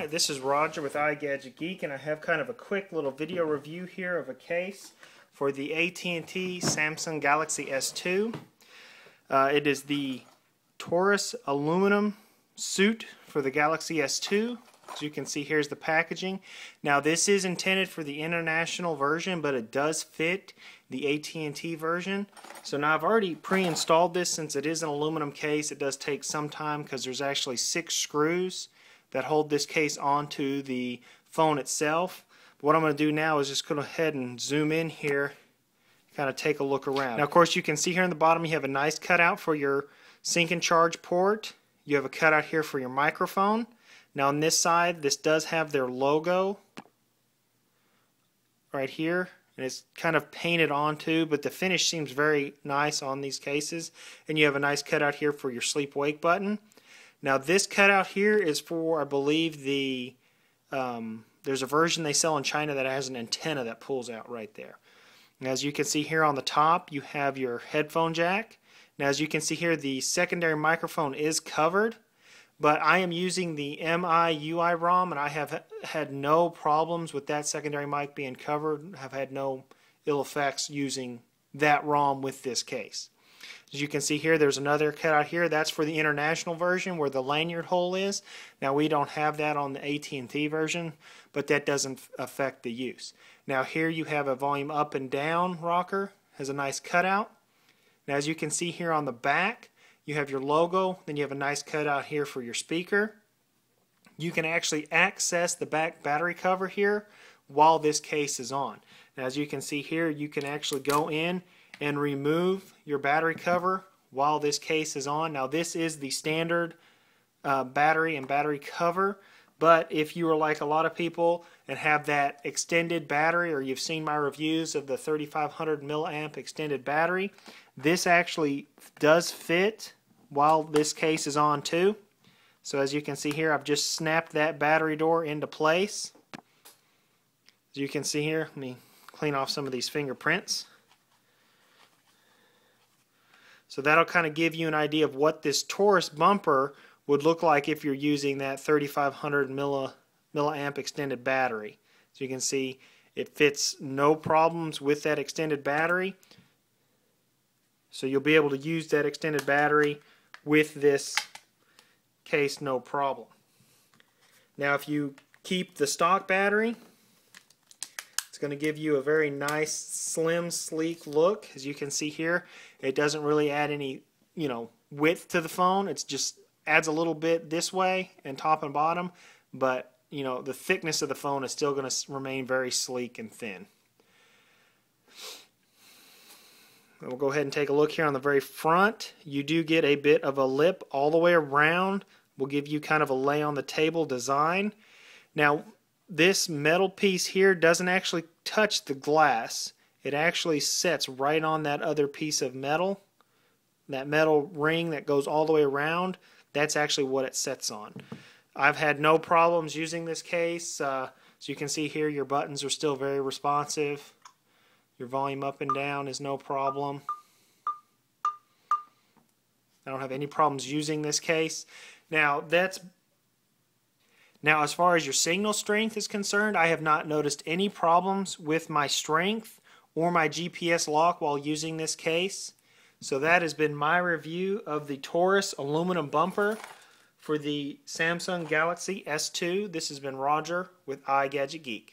Hi, this is Roger with iGadgetGeek, and I have kind of a quick little video review here of a case for the AT&T Samsung Galaxy S2. It is the Taurus aluminum suit for the Galaxy S2. As you can see, here's the packaging. Now, this is intended for the international version, but it does fit the AT&T version. So now I've already pre-installed this. Since it is an aluminum case, it does take some time because there's actually 6 screws that hold this case onto the phone itself. But what I'm going to do now is just go ahead and zoom in here, kind of take a look around. Now, of course, you can see here in the bottom you have a nice cutout for your sync and charge port. You have a cutout here for your microphone. Now on this side, this does have their logo right here, and it's kind of painted onto, but the finish seems very nice on these cases. And you have a nice cutout here for your sleep-wake button. Now this cutout here is for, I believe, the there's a version they sell in China that has an antenna that pulls out right there. And as you can see here on the top, you have your headphone jack. Now as you can see here, the secondary microphone is covered, but I am using the MI/UI ROM, and I have had no problems with that secondary mic being covered. Have had no ill effects using that ROM with this case. As you can see here, there's another cutout here. That's for the international version where the lanyard hole is. Now we don't have that on the AT&T version, but that doesn't affect the use. Now here you have a volume up and down rocker. Has a nice cutout. Now as you can see here on the back, you have your logo. Then you have a nice cutout here for your speaker. You can actually access the back battery cover here while this case is on. Now as you can see here, you can actually go in and remove your battery cover while this case is on. Now this is the standard battery and battery cover, but if you are like a lot of people and have that extended battery, or you've seen my reviews of the 3500 milliamp extended battery, this actually does fit while this case is on too. So as you can see here, I've just snapped that battery door into place. As you can see here, let me clean off some of these fingerprints. So that'll kind of give you an idea of what this Taurus bumper would look like if you're using that 3500 milliamp extended battery. So you can see it fits no problems with that extended battery. So you'll be able to use that extended battery with this case no problem. Now if you keep the stock battery, it's going to give you a very nice, slim, sleek look. As you can see here, it doesn't really add any, width to the phone. It just adds a little bit this way and top and bottom, but the thickness of the phone is still going to remain very sleek and thin. We'll go ahead and take a look here on the very front. You do get a bit of a lip all the way around. We'll give you kind of a lay on the table design. Now, this metal piece here doesn't actually touch the glass. It actually sets right on that other piece of metal. That metal ring that goes all the way around, that's actually what it sets on. I've had no problems using this case. As you can see here, your buttons are still very responsive. Your volume up and down is no problem. I don't have any problems using this case. Now as far as your signal strength is concerned, I have not noticed any problems with my strength or my GPS lock while using this case. So that has been my review of the Taurus aluminum bumper for the Samsung Galaxy S2. This has been Roger with iGadgetGeek.